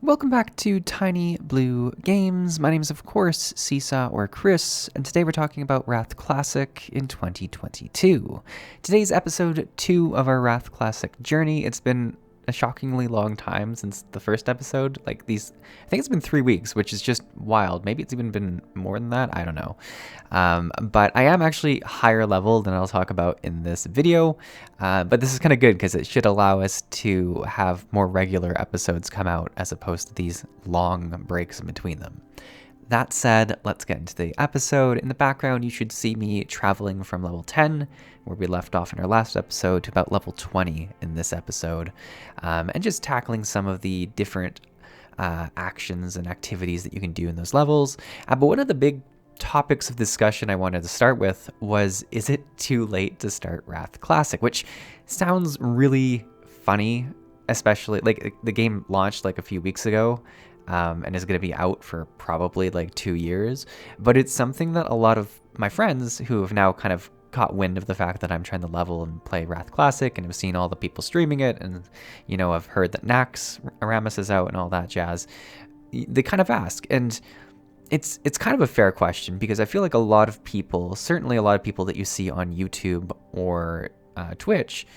Welcome back to Tiny Blue Games. My name is, of course, Csaw or Chris, and today we're talking about Wrath Classic in 2022. Today's episode 2 of our Wrath Classic journey. It's been a shockingly long time since the first episode. I think it's been 3 weeks, which is just wild. Maybe it's even been more than that. I don't know. But I am actually higher level than I'll talk about in this video. But this is kind of good because it should allow us to have more regular episodes come out as opposed to these long breaks in between them. That said, let's get into the episode. In the background, you should see me traveling from level 10, where we left off in our last episode, to about level 20 in this episode, and just tackling some of the different actions and activities that you can do in those levels. But one of the big topics of discussion I wanted to start with was, is it too late to start Wrath Classic? Which sounds really funny, especially, the game launched a few weeks ago, and is going to be out for probably 2 years. But it's something that a lot of my friends who have now kind of caught wind of the fact that I'm trying to level and play Wrath Classic and have seen all the people streaming it, and I've heard that Nax Aramis is out and all that jazz, they kind of ask. And it's kind of a fair question, because I feel like a lot of people, certainly a lot of people that you see on YouTube or Twitch,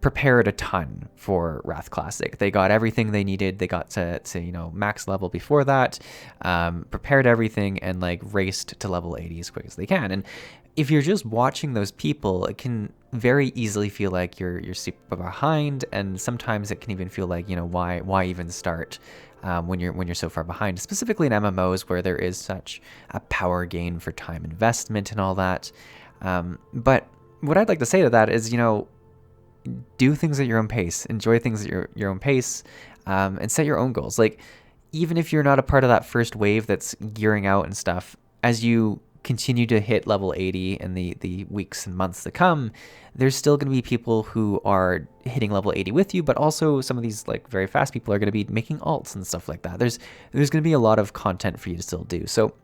prepared a ton for Wrath Classic. They got everything they needed. They got to max level before that, prepared everything, and raced to level 80 as quick as they can. And if you're just watching those people, it can very easily feel like you're super behind, and sometimes it can even feel like why even start when you're so far behind. Specifically in MMOs, where there is such a power gain for time investment and all that. But what I'd like to say to that is do things at your own pace, enjoy things at your own pace, and set your own goals. Even if you're not a part of that first wave that's gearing out and stuff, as you continue to hit level 80 in the weeks and months to come, there's still going to be people who are hitting level 80 with you, but also some of these very fast people are going to be making alts and stuff like that. There's going to be a lot of content for you to still do. So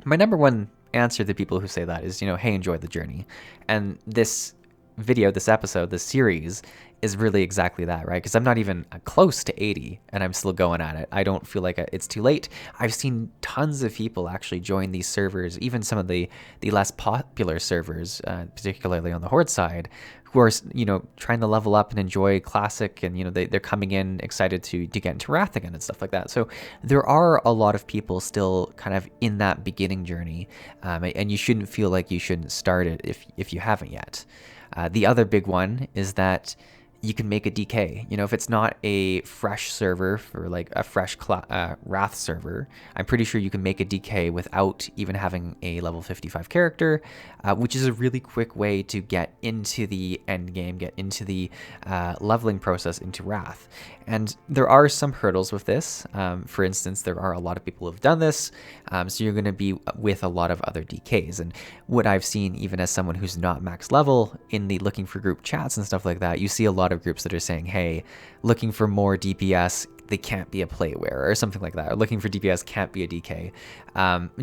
my number one answer to people who say that is, hey, enjoy the journey. And this video, this episode, this series is really exactly that, right? Because I'm not even close to 80 and I'm still going at it. I don't feel like it's too late. I've seen tons of people actually join these servers, even some of the less popular servers, particularly on the Horde side, who are trying to level up and enjoy Classic, and they're coming in excited to get into Wrath again and stuff like that. So there are a lot of people still kind of in that beginning journey, and you shouldn't feel like you shouldn't start it if you haven't yet. The other big one is that you can make a DK. If it's not a fresh server for a fresh Wrath server, I'm pretty sure you can make a DK without even having a level 55 character, which is a really quick way to get into the end game, get into the leveling process into Wrath. And there are some hurdles with this. For instance, there are a lot of people who have done this, so you're going to be with a lot of other DKs. And what I've seen, even as someone who's not max level, in the looking for group chats and stuff like that, you see a lot of groups that are saying, hey, looking for more DPS, they can't be a plate wearer or something like that, or looking for DPS can't be a DK,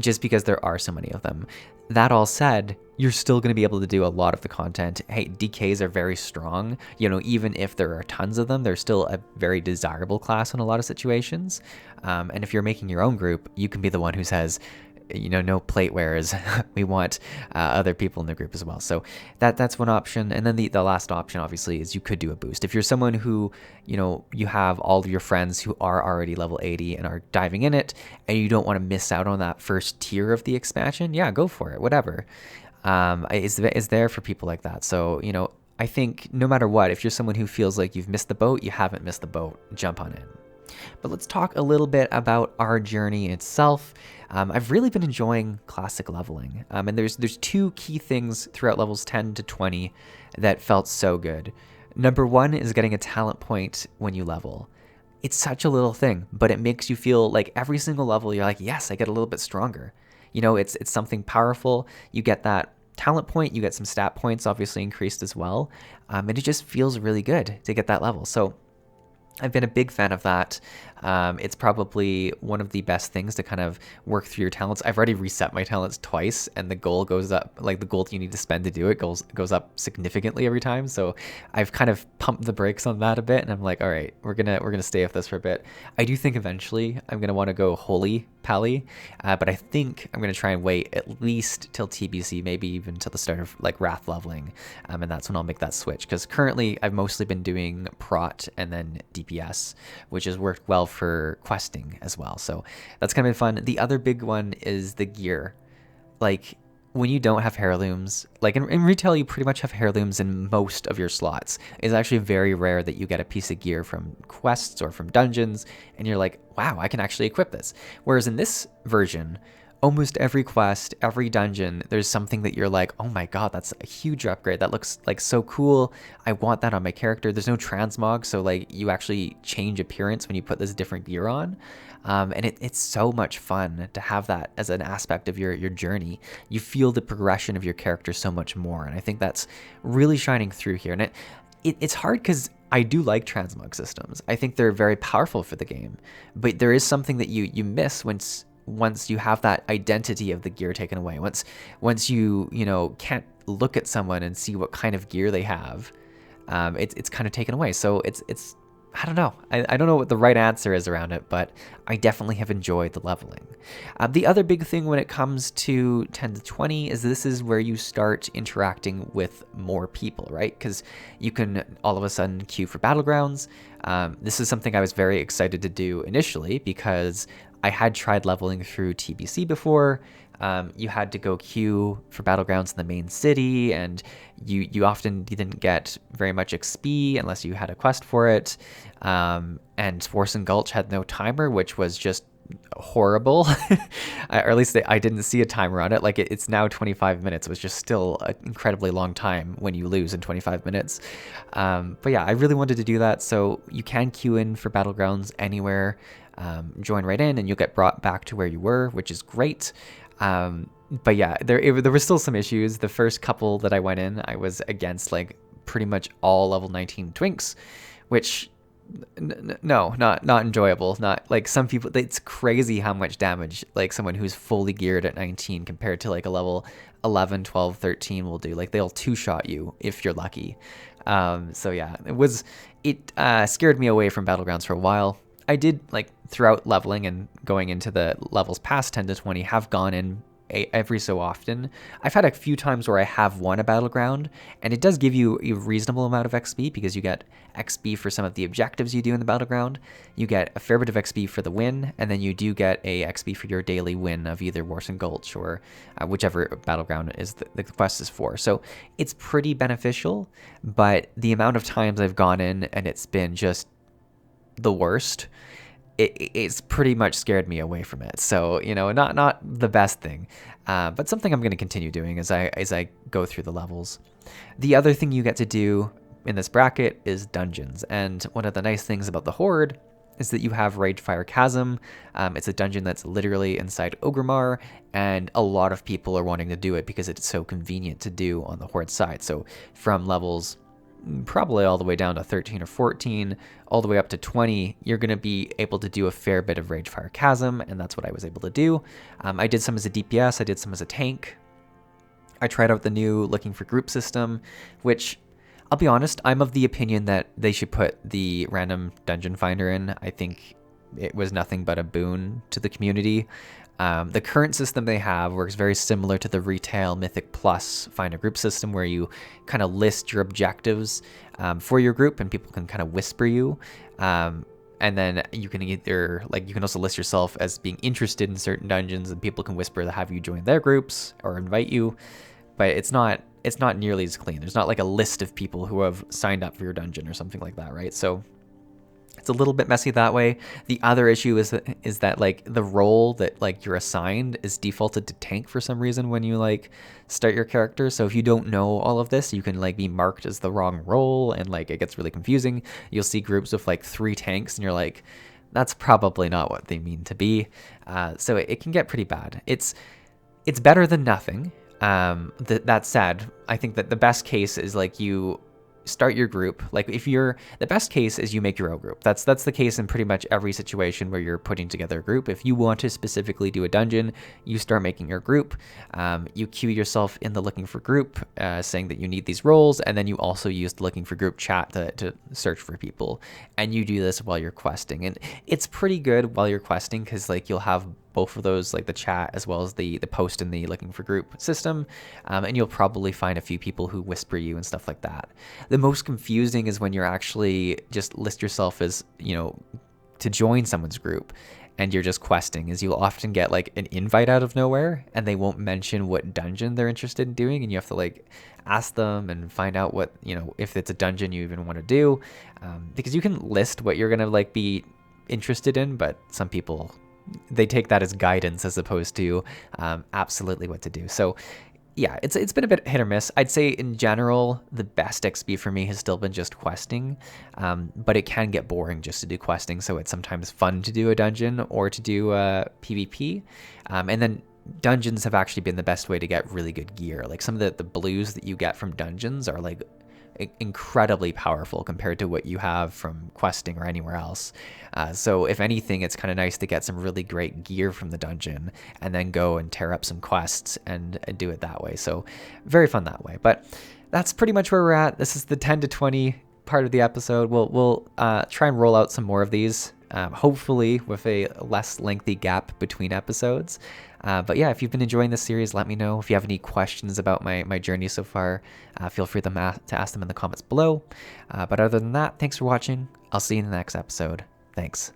just because there are so many of them. That all said, you're still going to be able to do a lot of the content. Hey, DKs are very strong. Even if there are tons of them, they're still a very desirable class in a lot of situations. And if you're making your own group, you can be the one who says, no plate wearers. We want other people in the group as well. So that's one option. And then the last option, obviously, is you could do a boost. If you're someone who, you have all of your friends who are already level 80 and are diving in it, and you don't want to miss out on that first tier of the expansion, yeah, go for it, whatever. Is there for people like that. So, I think no matter what, if you're someone who feels like you've missed the boat, you haven't missed the boat, jump on it. But let's talk a little bit about our journey itself. I've really been enjoying Classic leveling, and there's 2 key things throughout levels 10 to 20 that felt so good. Number 1 is getting a talent point when you level. It's such a little thing, but it makes you feel like every single level you're like, yes, I get a little bit stronger. It's something powerful. You get that talent point, you get some stat points obviously increased as well, and it just feels really good to get that level. So I've been a big fan of that. It's probably one of the best things to kind of work through your talents. I've already reset my talents twice, and the goal goes up, like the gold you need to spend to do it goes up significantly every time. So I've kind of pumped the brakes on that a bit, and I'm like, all right, we're gonna stay with this for a bit. I do think eventually I'm gonna want to go holy Pally, but I think I'm gonna try and wait at least till TBC, maybe even till the start of like Wrath leveling, and that's when I'll make that switch. Because currently I've mostly been doing prot and then DPS, which has worked well for questing as well. So that's kind of been fun. The other big one is the gear. Like when you don't have heirlooms, like in retail, you pretty much have heirlooms in most of your slots. It's actually very rare that you get a piece of gear from quests or from dungeons, and you're like, wow, I can actually equip this. Whereas in this version, almost every quest, every dungeon, there's something that you're like, oh my god, that's a huge upgrade. That looks like so cool. I want that on my character. There's no transmog, so like you actually change appearance when you put this different gear on. And it's so much fun to have that as an aspect of your journey. You feel the progression of your character so much more, and I think that's really shining through here. And it's hard because I do like transmog systems. I think they're very powerful for the game, but there is something that you miss once you have that identity of the gear taken away. Once you can't look at someone and see what kind of gear they have, it's kind of taken away. So it's I don't know. I don't know what the right answer is around it, but I definitely have enjoyed the leveling. The other big thing when it comes to 10 to 20 is this is where you start interacting with more people, right? Because you can all of a sudden queue for Battlegrounds. This is something I was very excited to do initially because I had tried leveling through TBC before. You had to go queue for Battlegrounds in the main city, and you often didn't get very much XP unless you had a quest for it. And Force and Gulch had no timer, which was just horrible. Or at least I didn't see a timer on it. Like it's now 25 minutes, which is still an incredibly long time when you lose in 25 minutes. But yeah, I really wanted to do that. So you can queue in for Battlegrounds anywhere. Join right in and you'll get brought back to where you were, which is great. But yeah, there were still some issues. The first couple that I went in, I was against like pretty much all level 19 twinks, which no, not enjoyable. Not like some people, it's crazy how much damage like someone who's fully geared at 19 compared to like a level 11, 12, 13 will do. Like they'll two-shot you if you're lucky. So yeah, it scared me away from Battlegrounds for a while. I did, like, throughout leveling and going into the levels past 10 to 20, have gone in every so often. I've had a few times where I have won a Battleground, and it does give you a reasonable amount of XP because you get XP for some of the objectives you do in the Battleground. You get a fair bit of XP for the win, and then you do get a XP for your daily win of either Force and Gulch or whichever Battleground is the quest is for. So it's pretty beneficial, but the amount of times I've gone in and it's been just the worst, it's pretty much scared me away from it. So not the best thing, but something I'm going to continue doing as I go through the levels. The other thing you get to do in this bracket is dungeons, and one of the nice things about the Horde is that you have Ragefire Chasm. It's a dungeon that's literally inside Orgrimmar, and a lot of people are wanting to do it because it's so convenient to do on the Horde side. So from levels probably all the way down to 13 or 14, all the way up to 20, you're going to be able to do a fair bit of Ragefire Chasm, and that's what I was able to do. I did some as a DPS, I did some as a tank. I tried out the new looking for group system, which, I'll be honest, I'm of the opinion that they should put the random dungeon finder in. I think it was nothing but a boon to the community. The current system they have works very similar to the retail Mythic Plus find a group system, where you kind of list your objectives for your group and people can kind of whisper you. And then you can you can also list yourself as being interested in certain dungeons, and people can whisper to have you join their groups or invite you. But it's not nearly as clean. There's not like a list of people who have signed up for your dungeon or something like that, right? So it's a little bit messy that way. The other issue is that like the role that like you're assigned is defaulted to tank for some reason when you like start your character. So if you don't know all of this, you can like be marked as the wrong role, and like it gets really confusing. You'll see groups with like 3 tanks and you're like, that's probably not what they mean to be. So it can get pretty bad. It's better than nothing. That said, I think that the best case is like you start your group. Like if you're, the best case is you make your own group. That's the case in pretty much every situation where you're putting together a group. If you want to specifically do a dungeon, you start making your group. You queue yourself in the looking for group, saying that you need these roles, and then you also use the looking for group chat to search for people. And you do this while you're questing. And it's pretty good while you're questing because like you'll have both of those, like the chat as well as the post in the looking for group system, and you'll probably find a few people who whisper you and stuff like that. The most confusing is when you're actually just list yourself as, to join someone's group and you're just questing, is you'll often get like an invite out of nowhere and they won't mention what dungeon they're interested in doing, and you have to like ask them and find out what, if it's a dungeon you even want to do, because you can list what you're gonna like be interested in, but some people, they take that as guidance as opposed to absolutely what to do. So yeah, it's been a bit hit or miss. I'd say in general, the best XP for me has still been just questing, but it can get boring just to do questing. So it's sometimes fun to do a dungeon or to do PvP. And then dungeons have actually been the best way to get really good gear. Like some of the blues that you get from dungeons are like incredibly powerful compared to what you have from questing or anywhere else. So if anything, it's kind of nice to get some really great gear from the dungeon and then go and tear up some quests and do it that way. So very fun that way. But that's pretty much where we're at. This is the 10 to 20 part of the episode. We'll try and roll out some more of these, hopefully with a less lengthy gap between episodes. But yeah, if you've been enjoying this series, let me know. If you have any questions about my journey so far, feel free to ask them in the comments below. But other than that, thanks for watching. I'll see you in the next episode. Thanks.